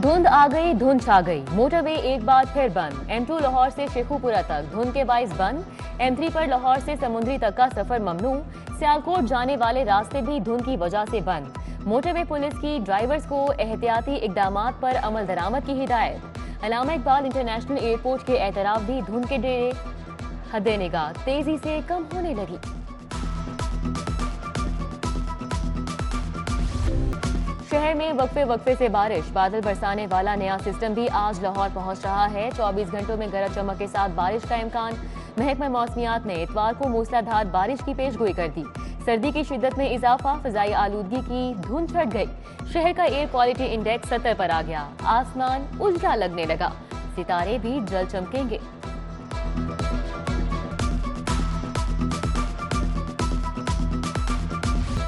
धुंध आ गई, धुंध छा गई। मोटरवे एक बार फिर बंद। M2 लाहौर से शेखुपुरा तक धुंध के बाइस बंद। M3 पर लाहौर से समुद्री तक का सफर ममनू। सियालकोट जाने वाले रास्ते भी धुंध की वजह से बंद। मोटरवे पुलिस की ड्राइवर्स को एहतियाती इकदामात पर अमल दरामद की हिदायत। अल्लामा इकबाल इंटरनेशनल एयरपोर्ट के एतराफ भी धुंध के डेरे हद निगाह तेजी से कम होने लगी। शहर में वक्फे से बारिश, बादल बरसाने वाला नया सिस्टम भी आज लाहौर पहुंच रहा है। 24 घंटों में गरज चमक के साथ बारिश का इम्कान। महकमा मौसमियात ने इतवार को मूसलाधार बारिश की पेशगोई कर दी। सर्दी की शिद्दत में इजाफा, फिजाई आलूदगी की धुंध छट गई। शहर का एयर क्वालिटी इंडेक्स 70 पर आ गया। आसमान उजला लगने लगा, सितारे भी जल चमकेंगे।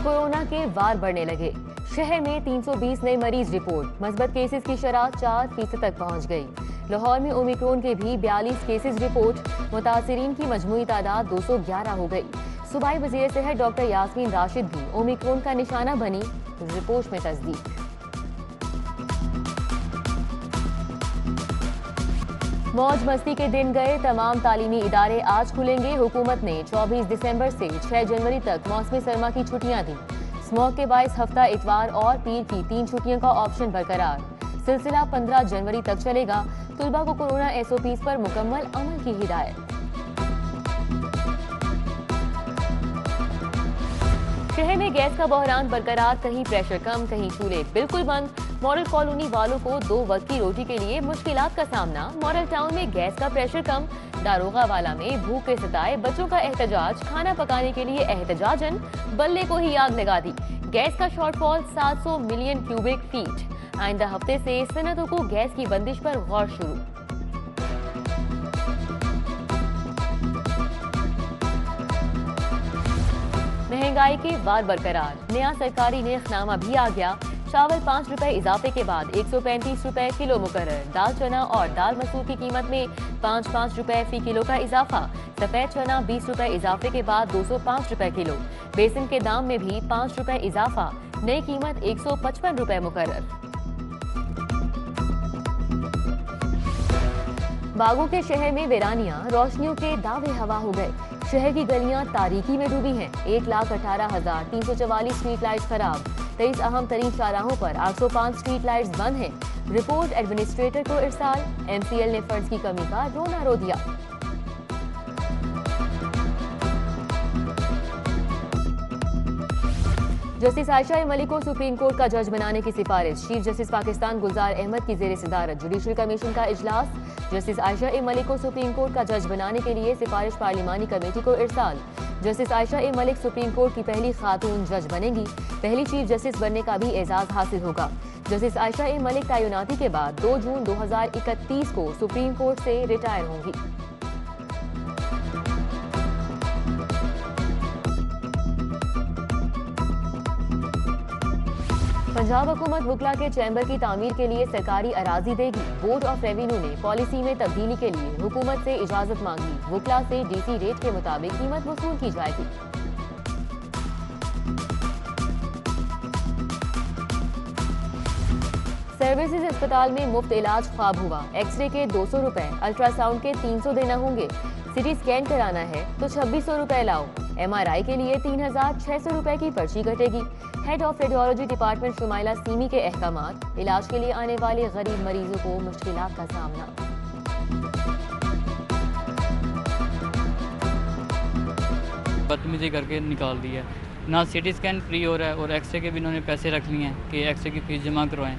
कोरोना के वार बढ़ने लगे। शहर में 320 नए मरीज रिपोर्ट। मस्बत केसेस की शरह 4% तक पहुंच गई। लाहौर में ओमिक्रॉन के भी 42 केसेस रिपोर्ट। मुतासिरीन की मजमूई तादाद 211 हो गई। सूबाई वजीर सेहत डॉक्टर यास्मीन राशिद भी ओमिक्रॉन का निशाना बनी, रिपोर्ट में तस्दीक। मौज मस्ती के दिन गए, तमाम तालीमी इदारे आज खुलेंगे। हुकूमत ने 24 दिसंबर से 6 जनवरी तक मौसमी सरमा की छुट्टियां दी। स्मॉग के बाइस हफ्ता इतवार और पीर की 3 छुट्टियों का ऑप्शन बरकरार। सिलसिला 15 जनवरी तक चलेगा। तुलबा को कोरोना SOPs पर मुकम्मल अमल की हिदायत। शहर में गैस का बहरान बरकरार, कहीं प्रेशर कम, कहीं चूल्हे बिल्कुल बंद। मॉडल कॉलोनी वालों को 2 वक्त की रोटी के लिए मुश्किलात का सामना। मॉडल टाउन में गैस का प्रेशर कम। दारोगा वाला में भूख के सताए बच्चों का एहतजाज। खाना पकाने के लिए एहतजाजन बल्ले को ही आग लगा दी। गैस का शॉर्टफॉल 700 मिलियन क्यूबिक फीट। आइंदा हफ्ते से सनतों को गैस की बंदिश पर गौर शुरू। महंगाई के वार बरकरार, नया सरकारी नेखनामा भी आ गया। चावल 5 रुपए इजाफे के बाद 135 रुपए किलो मुकर्रर। दाल चना और दाल मसूर की कीमत में 5-5 रुपए फी किलो का इजाफा। सफेद चना 20 रुपए इजाफे के बाद 205 रुपए किलो। बेसन के दाम में भी 5 रुपए इजाफा, नई कीमत 155 रुपए मुकर्रर। बागों के शहर में वीरानियां, रोशनियों के दावे हवा हो गए। शहर की गलियां तारीकी में डूबी हैं। 1,18,344 स्ट्रीट लाइट्स खराब। 23 अहम तरीन शाहराहों पर 805 स्ट्रीट लाइट्स बंद हैं। रिपोर्ट एडमिनिस्ट्रेटर को इरसाल। MCL ने फंड्स की कमी का रोना रो दिया। जस्टिस आयशा मलिक को सुप्रीम कोर्ट का जज बनाने की सिफारिश। चीफ जस्टिस पाकिस्तान गुलजार अहमद की जेर सदारत जुडिशल कमीशन का इजलास। जस्टिस आयशा मलिक को सुप्रीम कोर्ट का जज बनाने के लिए सिफारिश पार्लिमानी कमेटी को इरसाल। Justice Ayesha Malik supreme court की पहली खातून जज बनेंगी। पहली चीफ जस्टिस बनने का भी एजाज हासिल होगा। जस्टिस आयशा मलिक तैनाती के बाद 2 जून 2031 को सुप्रीम कोर्ट से रिटायर होंगी। पंजाब हुकूमत वकला के चैम्बर की तामीर के लिए सरकारी अराजी देगी। बोर्ड ऑफ रेवेन्यू ने पॉलिसी में तब्दीली के लिए हुकूमत से इजाजत मांगी। वकला से DC रेट के मुताबिक कीमत वसूल की जाएगी। सर्विसेज अस्पताल में मुफ्त इलाज ख्वाब हुआ। एक्सरे के 200 रुपए, अल्ट्रासाउंड के 300 देना होंगे। सिटी स्कैन कराना है तो 2600 रुपए लाओ। MRI के लिए 3600 रुपए की पर्ची कटेगी। Head of radiology department Shumaila semi के अहकामात। इलाज के लिए आने वाले गरीब मरीजों को मुश्किलात का सामना। बदतमीजी करके निकाल दिया। ना CT स्कैन फ्री हो रहा है और एक्सरे के भी इन्होंने पैसे रख लिए हैं कि एक्सरे की फीस जमा करवाएं।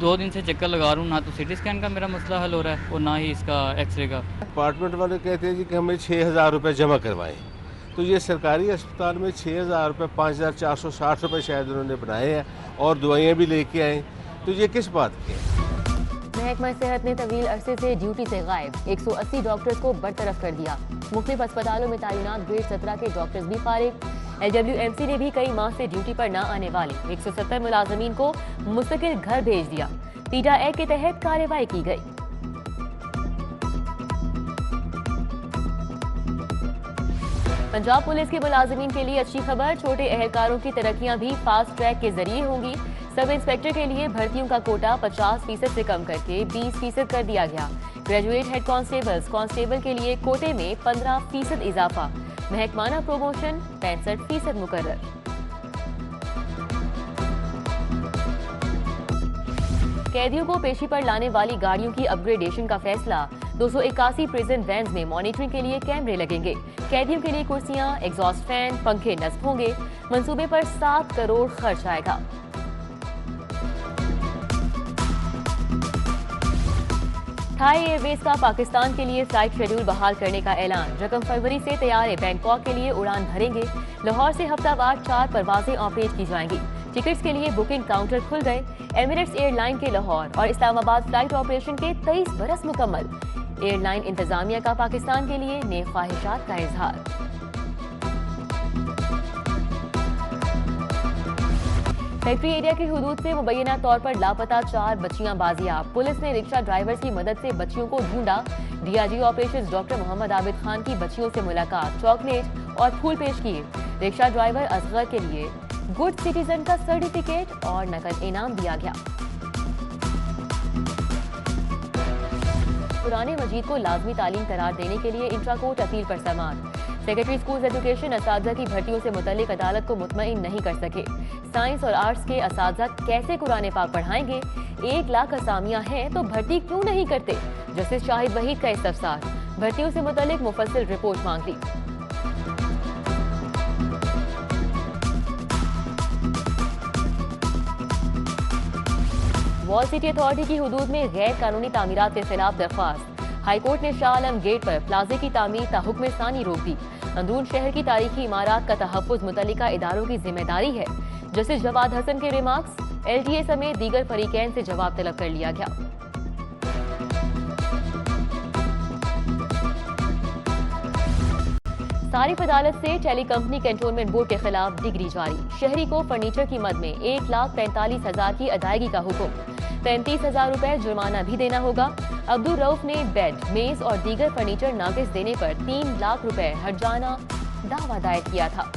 2 दिन से चक्कर लगा रहा हूँ, ना तो CT स्कैन का मेरा मसला हल हो रहा है और ना ही इसका एक्सरे का। डिपार्टमेंट वाले कहते हैं जी कि हमें 6000 रुपये जमा करवाएं। तो ये सरकारी अस्पताल में 6000 रुपये, 5460 रुपये शायद उन्होंने बनाए हैं और दवाइयाँ भी लेके आए। तो ये किस बात की है? महकमा सेहत ने तवील अरसे से ड्यूटी से गायब 180 डॉक्टर्स को बरतरफ कर दिया। मुख्तलिफ अस्पतालों में तैनात ग्रेड 17 के डॉक्टर्स भी फारिग। LWMC ने भी कई माह से ड्यूटी पर न आने वाले 170 मुलाजमीन को मुस्तकिल घर भेज दिया। पीटा एक्ट के तहत कार्रवाई की गई। पंजाब पुलिस के मुलाजमीन के लिए अच्छी खबर, छोटे एहलकारों की तरक्कियां भी फास्ट ट्रैक के जरिए होंगी। सब इंस्पेक्टर के लिए भर्तियों का कोटा 50% से कम करके 20% कर दिया गया। ग्रेजुएट हेड कांस्टेबल के लिए कोटे में 15% इजाफा। महकमाना प्रोमोशन 65% मुकर्रर। कैदियों को पेशी पर लाने वाली गाड़ियों की अपग्रेडेशन का फैसला। 281 प्रिजन वैन्स में मॉनिटरिंग के लिए कैमरे लगेंगे। कैदियों के लिए कुर्सियां, एग्जॉस्ट फैन, पंखे नस्ब होंगे। मंसूबे पर 7 करोड़ खर्च आएगा। थाई एयरवेज का पाकिस्तान के लिए फ्लाइट शेड्यूल बहाल करने का ऐलान। रकम फरवरी से तैयार बैंकॉक के लिए उड़ान भरेंगे। लाहौर से हफ्तावार 4 परवाजें ऑपरेट की जाएंगी। टिकट्स के लिए बुकिंग काउंटर खुल गए। एमिरेट्स एयरलाइन के लाहौर और इस्लामाबाद फ्लाइट ऑपरेशन के 23 बरस मुकम्मल। एयरलाइन इंतजामिया का पाकिस्तान के लिए नेक ख्वाहिशात का इजहार। फैक्ट्री एरिया की हुदूद से मुबैना तौर पर लापता 4 बच्चियां बाजियाब। पुलिस ने रिक्शा ड्राइवर्स की मदद से बच्चियों को ढूंढा। DIG operations doctor Mohammad Abid Khan की बच्चियों से मुलाकात, चॉकलेट और फूल पेश किए। रिक्शा ड्राइवर असगर के लिए गुड सिटीजन का सर्टिफिकेट और नकद इनाम दिया गया। कुरान मजीद को लाजमी तालीम करार देने के लिए इंट्राकोर्ट अपील पर समाअत। सेक्रेटरी स्कूल एजुकेशन असातिज़ा की भर्तियों से मुतल्लिक अदालत को मुतमईन नहीं कर सके। साइंस और आर्ट्स के असातिज़ा कैसे कुरान पाक पढ़ाएंगे? 1 लाख असामियां हैं तो भर्ती क्यों नहीं करते? जस्टिस शाहिद वहीद का इस्तफसार। भर्तियों से मुतल्लिक मुफस्सिल रिपोर्ट मांग ली। वॉल सिटी अथॉरिटी की हुदूद में गैर कानूनी तामीरात के खिलाफ दरख्वास्त। हाईकोर्ट ने शाह आलम गेट पर प्लाजे की तामीर ताहुक्म सानी रोक दी। अंदरून शहर की तारीखी इमारत का तहफ़्फ़ुज़ मुतल्लिका इदारों की जिम्मेदारी है। जस्टिस जवाद हसन के रिमार्क्स। एलटीए समेत दीगर फरीकैन से जवाब तलब कर लिया गया। सारिफ अदालत से टेली कंपनी कैंटोनमेंट बोर्ड के खिलाफ डिग्री जारी। शहरी को फर्नीचर की मद में 1,45,000 की अदायगी का हुक्म। 35,000 रुपए जुर्माना भी देना होगा। अब्दुल रऊफ ने बेड, मेज और दीगर फर्नीचर नाकिस देने पर 3 लाख रुपए हर्जाना दावा दायर किया था।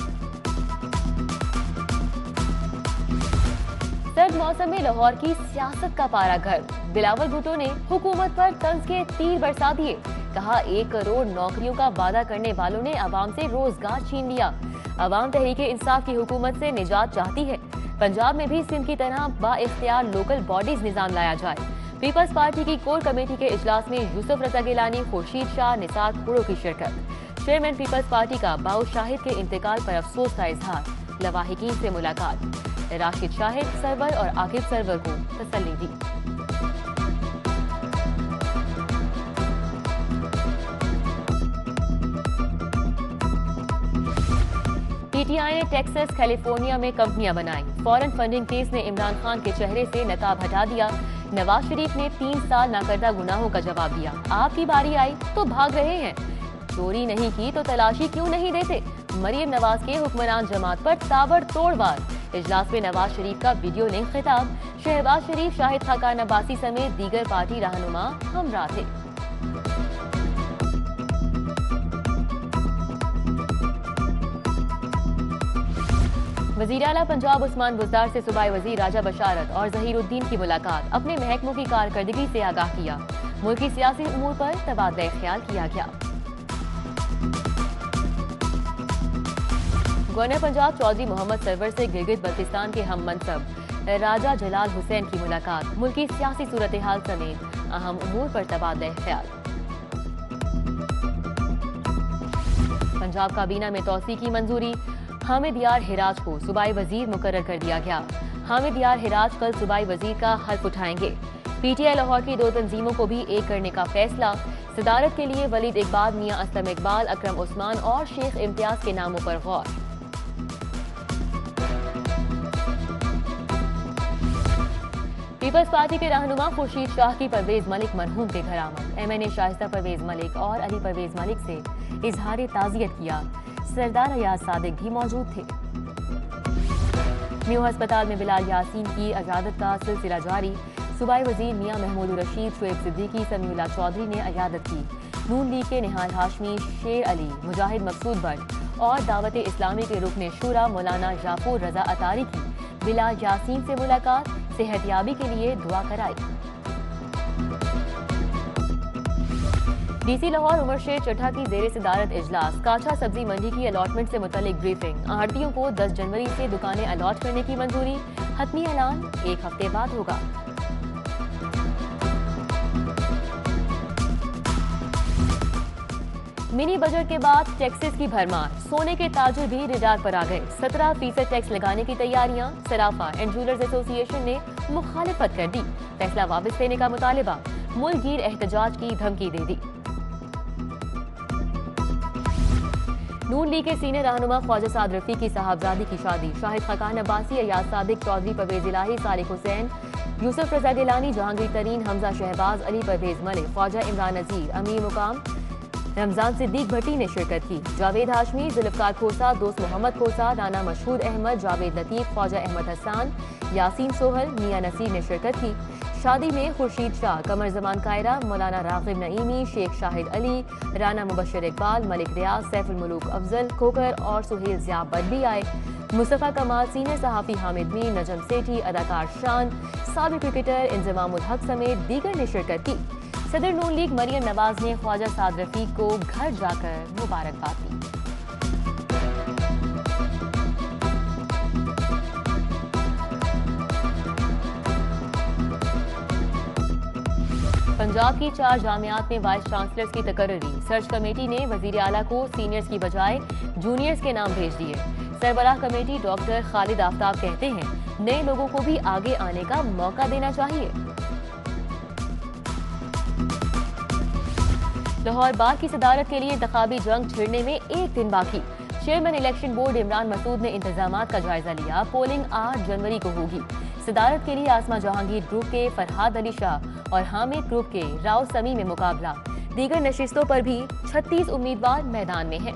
सर्द मौसम में लाहौर की सियासत का पारा गर्म। बिलावल भुट्टो ने हुकूमत पर तंज के तीर बरसा दिए। कहा 1 करोड़ नौकरियों का वादा करने वालों ने अवाम से रोजगार छीन लिया। अवाम तहरीके इंसाफ की हुकूमत से निजात चाहती है। पंजाब में भी सिंध की तरह बाइख्तियार लोकल बॉडीज निजाम लाया जाए। पीपल्स पार्टी की कोर कमेटी के इजलास में यूसुफ रजा गिलानी, खुर्शीद शाह, निसार खुरो की शिरकत। चेयरमैन पीपल्स पार्टी का बाउस शाहिद के इंतकाल पर अफसोस का इजहार। लवाहिकीन से मुलाकात। राशिद शाहिद, सरवर और आकिब सरवर को तसल्ली दी। पीटीआई ने टेक्सास, कैलिफोर्निया में कंपनियां बनाई। फॉरेन फंडिंग केस ने इमरान खान के चेहरे से नकाब हटा दिया। नवाज शरीफ ने 3 साल नाकर्दा गुनाहों का जवाब दिया। आपकी बारी आई तो भाग रहे हैं। चोरी नहीं की तो तलाशी क्यों नहीं देते? मरियम नवाज के हुक्मरान जमात पर ताबड़तोड़ वार। इजलास में नवाज शरीफ का वीडियो लिंक खिताब। शहबाज शरीफ, शाहिद खाकान अब्बासी समेत दीगर पार्टी रहनुमा हमरा थे। वज़ीर आला पंजाब उस्मान बुज़दार से सूबाई वज़ीर राजा बशारत और ज़हीरुद्दीन की मुलाकात। अपने महकमों की कारकर्दगी से आगाह किया। मुल्की सियासी उमूर पर तबादला ख्याल किया गया। गवर्नर पंजाब चौधरी मोहम्मद सरवर से गिलगित बल्तिस्तान के हम मनसब राजा जलाल हुसैन की मुलाकात। मुल्की सियासी सूरत हाल समेत अहम उमूर पर तबादला ख्याल। पंजाब काबीना में तौसी की मंजूरी। हामिद यार हिराज को सूबाई वजीर मुकर्रर कर दिया गया। हामिद यार हिराज कल सूबाई वजीर का हल्फ उठाएंगे। पीटीआई लाहौर की 2 तंजीमों को भी एक करने का फैसला। सदारत के लिए वलीद इकबाल, मियां असलम इकबाल, अकरम उस्मान और शेख इम्तियाज के नामों पर गौर। पीपल्स पार्टी के रहनुमा खुर्शीद शाह की परवेज मलिक मरहूम के घर आमद। एमएनए शाइस्ता परवेज मलिक और अली परवेज मलिक से इजहार ताज़ियत किया। सरदार अयाज सादिक भी मौजूद थे। न्यू अस्पताल में बिलाल यासीन की अयादत का सिलसिला जारी। सूबाई वजीर मियां महमूद रशीद, शुएब सिद्दीकी, समीउल्लाह चौधरी ने अयादत की। नून लीग के निहाल हाशमी, शेर अली, मुजाहिद मकसूद भट्ट और दावत इस्लामी के रुकन शूरा मौलाना जाफर रजा अतारी की बिलाल यासीन से मुलाकात, सेहतयाबी के लिए दुआ कराई। डीसी लाहौर उमर शेर चट्टा की जेर सदारत इजलास, काछा सब्जी मंडी की अलॉटमेंट से मुतल्लिक ब्रीफिंग। आढ़तियों को 10 जनवरी से दुकानें अलॉट करने की मंजूरी, हतमी ऐलान 1 हफ्ते बाद होगा। मिनी बजट के बाद टैक्सेस की भरमार, सोने के ताजुर भी रिडार पर आ गए। 17% टैक्स लगाने की तैयारियां, सराफा एंड ज्वेलर्स एसोसिएशन ने मुखालिफत कर दी। फैसला वापस लेने का मुतालिबा, मुल्कगीर एहतजाज की धमकी दे दी। नून लीग के सीनियर रहनुमा ख्वाजा साद रफी की साहबजादी की शादी, शाहिद खकान अब्बासी, अयाज सादिक चौधरी, परवेज इलाही, सारिक हुसैन, यूसुफ रजा गिलानी, जहांगीर तरीन, हमजा शहबाज, अली परवेज मलिक, ख्वाजा इमरान नजीर, अमीर मुकाम रमजान सिद्दीक भट्टी ने शिरकत की। जावेद हाशमी, जुल्फकार खोसा, दोस्त मोहम्मद खोसा, राना मशहूद अहमद, जावेद लतीफ, ख्वाजा अहमद हसान, यासीन सोहल, मियां नसीर ने शिरकत की। शादी में खुर्शीद शाह, कमर जमान कायरा, मौलाना रागिब नईमी, शेख शाहिद अली, राना मुबशर इकबाल, मलिक रियाज, सैफुल मुलूक अफजल खोकर और सुहेल ज़िया बट भी आए। मुस्तफ़ा कमाल, सीनियर सहाफ़ी हामिद मीर, नजम सेठी, अदाकार शान, साबिक क्रिकेटर इंजमामुल हक समेत दीगर ने शिरकत की। सदर नून लीग मरियम नवाज ने ख्वाजा साद रफी को घर जाकर मुबारकबाद दी। पंजाब की 4 जामियात में वाइस चांसलर्स की तकर्री, सर्च कमेटी ने वजीर आला को सीनियर्स की बजाय जूनियर्स के नाम भेज दिए। सरबराह कमेटी डॉक्टर खालिद आफ्ताब कहते हैं, नए लोगों को भी आगे आने का मौका देना चाहिए। लाहौर बार की सदारत के लिए इंतखाबी जंग छिड़ने में 1 दिन बाकी। Chairman election board Imran Masood ने इंतजामात का जायजा लिया। पोलिंग 8 जनवरी को होगी। सदारत के लिए आसमा जहांगीर ग्रुप के फरहाद अली शाह और हामिद ग्रुप के राव समी में मुकाबला। दीगर नशिस्तों पर भी 36 उम्मीदवार मैदान में हैं।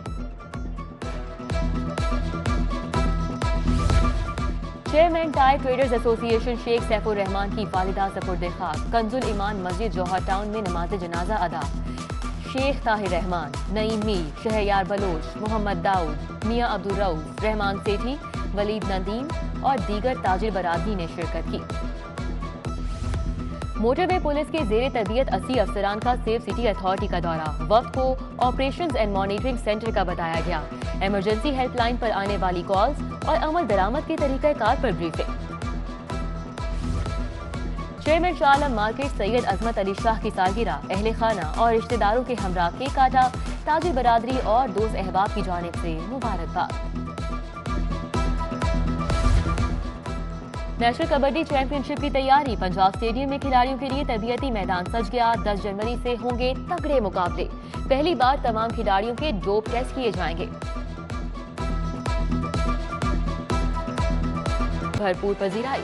Chairman tie traders association Sheikh Saifur Rahman की वालिदा सपुर्द खाक। कंजुल ईमान मस्जिद जौहर टाउन में नमाज जनाजा अदा। शेख ताहिर रहमान, नईम मीर, शहरयार बलोच, मोहम्मद दाऊद, मियां अब्दुल रऊफ, रहमान सेठी, वलीद नदीम और दीगर ताजिर बरादरी ने शिरकत की। मोटरवे पुलिस के जेर तरबियत 80 अफसरान का सेफ सिटी अथॉरिटी का दौरा। वक्त को ऑपरेशंस एंड मॉनिटरिंग सेंटर का बताया गया। इमरजेंसी हेल्पलाइन पर आने वाली कॉल्स और अमल दरामद के तरीक़ाकार पर briefing. Chairman Shah Alam market Syed अजमत अली शाह की सालगिरह, अहले खाना और रिश्तेदारों के हमरा केक काटा। ताजिर बरादरी और दोस्त अहबाब की जानिब से मुबारकबाद। नेशनल कबड्डी चैंपियनशिप की तैयारी, पंजाब स्टेडियम में खिलाड़ियों के लिए तरबियती मैदान सज गया। 10 जनवरी से होंगे तगड़े मुकाबले। पहली बार तमाम खिलाड़ियों के डोप टेस्ट किए जाएंगे। भरपूर पजीराई।